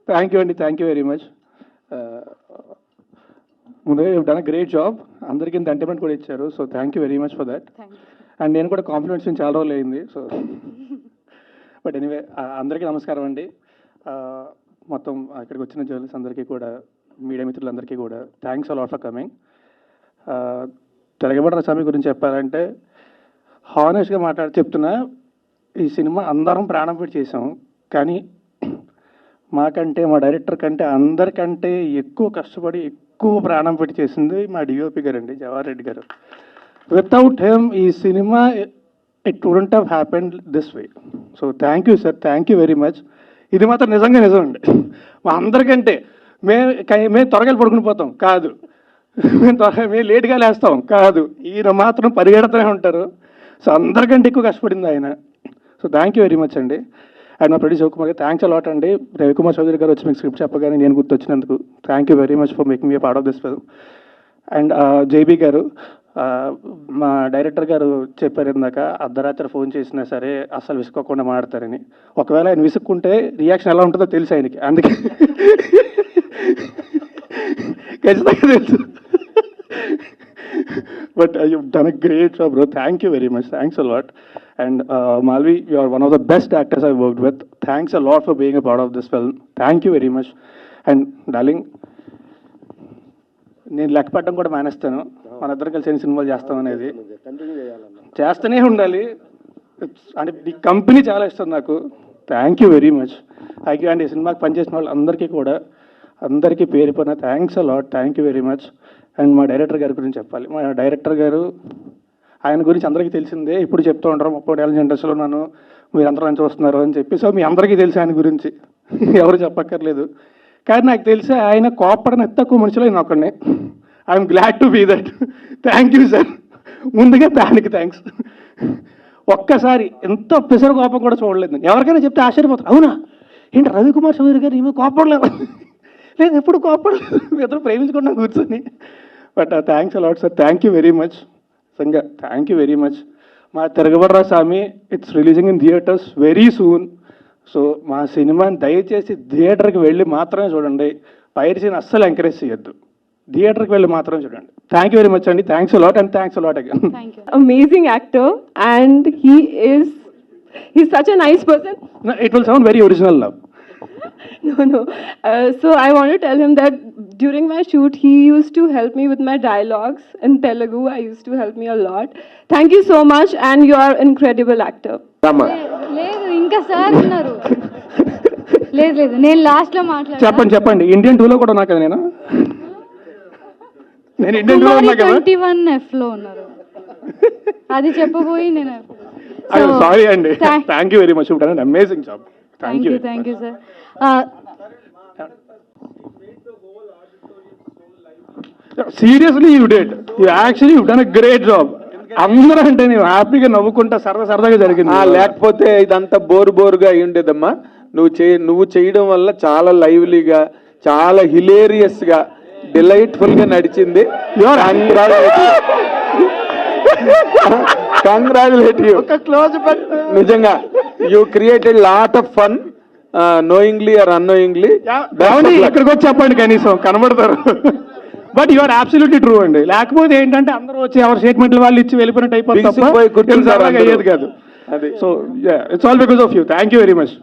Thank you అండి, thank you very much. ముందుగా you done a great job. అందరికీ ఇంత ఎంటర్టైన్మెంట్ కూడా ఇచ్చారు. So thank you very much for that. And నేను కూడా కాంప్లిమెంట్స్ చాలా రోజులు అయింది. సో బట్ ఎనీవే, అందరికీ నమస్కారం అండి. మొత్తం ఇక్కడికి వచ్చిన జర్నలిస్ట్ అందరికీ కూడా, మీడియా మిత్రులందరికీ కూడా థ్యాంక్స్ అలాట్ ఫర్ కమింగ్. తిరగబడ్డ స్వామి గురించి చెప్పాలంటే హానెస్ట్గా చెప్తున్నా, ఈ సినిమా అందరం ప్రాణం పెట్టి చేసాం. కానీ మాకంటే, మా డైరెక్టర్ కంటే అందరికంటే ఎక్కువ కష్టపడి ఎక్కువ ప్రాణం పెట్టి చేసింది మా డిఓపి గారు అండి, జవహర్ రెడ్డి గారు. వితౌట్ హిమ్ ఈ cinema it wouldn't have happened this way. So thank you sir, thank you very much. ఇది మాత్రం నిజంగా నిజం అండి. మా అందరికంటే మేము త్వరగా పడుకుని పోతాం కాదు, మేము లేట్గా లేస్తాం కాదు, ఈయన మాత్రం పరిగెడుతూనే ఉంటారు. సో అందరికంటే ఎక్కువ కష్టపడింది ఆయన. So thank you very much అండి. అండ్ మా ప్రొడ్యూసర్ శివకుమార్ గారు థ్యాంక్స్ అలాట్ అండి. రవికుమార్ చౌదరి గారు వచ్చి మీకు స్క్రిప్ట్ చెప్పగానే నేను గుర్తొచ్చినందుకు thank you very much for making me part of this film. And JB garu, మా డైరెక్టర్ గారు చెప్పారు ఇందాక, అర్ధరాత్రి ఫోన్ చేసినా సరే అస్సలు విసుక్కోకుండా మాడతారని. ఒకవేళ ఆయన విసుక్కుంటే రియాక్షన్ ఎలా ఉంటుందో తెలుసు ఆయనకి, అందుకే ఖచ్చితంగా తెలుసు. But you done a great job bro. Thank you very much, thanks a lot. And Malvi, you are one of the best actors I've worked with. Thanks a lot for being a part of this film. Thank you very much. And darling, నేను లెక్క పెట్టడం కూడా మానేస్తాను. మన ఇద్దరు కలిసి ఎన్ని సినిమాలు చేస్తాం అనేది చేస్తూనే ఉండాలి. అంటే ఈ కంపెనీ చాలా ఇష్టం నాకు. Thank you very much. Thank you. And ఈ సినిమాకి పనిచేసిన వాళ్ళు అందరికీ కూడా, అందరికీ పేరు పైన thanks a lot. Thank you very much. And మా డైరెక్టర్ గారి గురించి చెప్పాలి. మా డైరెక్టర్ గారు, ఆయన గురించి అందరికీ తెలిసిందే, ఇప్పుడు చెప్తూ ఉంటారు 30 ఏళ్ళ ఇండస్ట్రీలో నన్ను మీరందరూ నన్ను చూస్తున్నారు అని చెప్పి. సో మీ అందరికీ తెలిసి ఆయన గురించి ఎవరు చెప్పక్కర్లేదు. కానీ నాకు తెలిసి ఆయన కోపడని తక్కువ మనుషులు నేను ఒక్కడినే. I'm glad to be that. Thank you sir, ముందుగా దానికి థ్యాంక్స్. ఒక్కసారి ఎంతో పిసరు కోపం కూడా చూడలేదు. ఎవరికైనా చెప్తే ఆశ్చర్యపోతారు, అవునా ఏంటి రవికుమార్ చౌదరి గారు ఈమె కోపడలేదు? లేదు, ఎప్పుడు కోపడలేదు, ఇద్దరు ప్రేమించుకున్నాం కూర్చొని. But thanks a lot sir, thank you very much. Sanga thank you very much. మా Tiragabadara Saami it's releasing in theatres very soon. So మా సినిమాని దయచేసి థియేటర్కి వెళ్ళి మాత్రమే చూడండి. పైరసీని అస్సలు ఎంకరేజ్ చేయొద్దు, థియేటర్కి వెళ్ళి మాత్రమే చూడండి. థ్యాంక్ యూ వెరీ మచ్ అండి. Thanks a lot and thanks a lot again. Amazing actor, and he's such a nice person. No, it will sound very original now. No. So I want to tell him that during my shoot, he used to help me with my dialogues in Telugu. I used to help me a lot. Thank you so much, and you are an incredible actor. లేదు ఇంకా sir ఉన్నారు. లేదు నేను last లో మాట్లాడాను. చెప్పండి. Indian 2లో కూడా ఉన్నా కదా నేను ఇండియన్ 2లో ఉన్నా కదా. 21F లో ఉన్నారు, అది చెప్పబోయి నేను. సారీ అండి. Thank you very much. Amazing job. Thank you sir. Seriously you did. You actually you done a great job. అందరూ అంటే నేను హ్యాపీగా నవ్వుకుంటా సరదాగా జరిగింది. లేకపోతే ఇదంతా బోరుగా అయి ఉండేదమ్మా. నువ్వు చేయడం వల్ల చాలా లైవ్లీగా, చాలా హిలేరియస్ గా, డిలైట్ఫుల్ గా నడిచింది. Congratulate you. నిజంగా you created lot of fun, knowingly or unknowingly. ఇక్కడికి వచ్చి చెప్పండి, కనీసం కనబడతారు. But you are absolutely true అండి. లేకపోతే ఏంటంటే అందరూ వచ్చి ఎవరి స్టేట్మెంట్లు వాళ్ళు ఇచ్చి వెళ్ళిపోయినట్టు అయిపోతుంది, అయ్యేది కాదు. So it's all because of you. Thank you very much.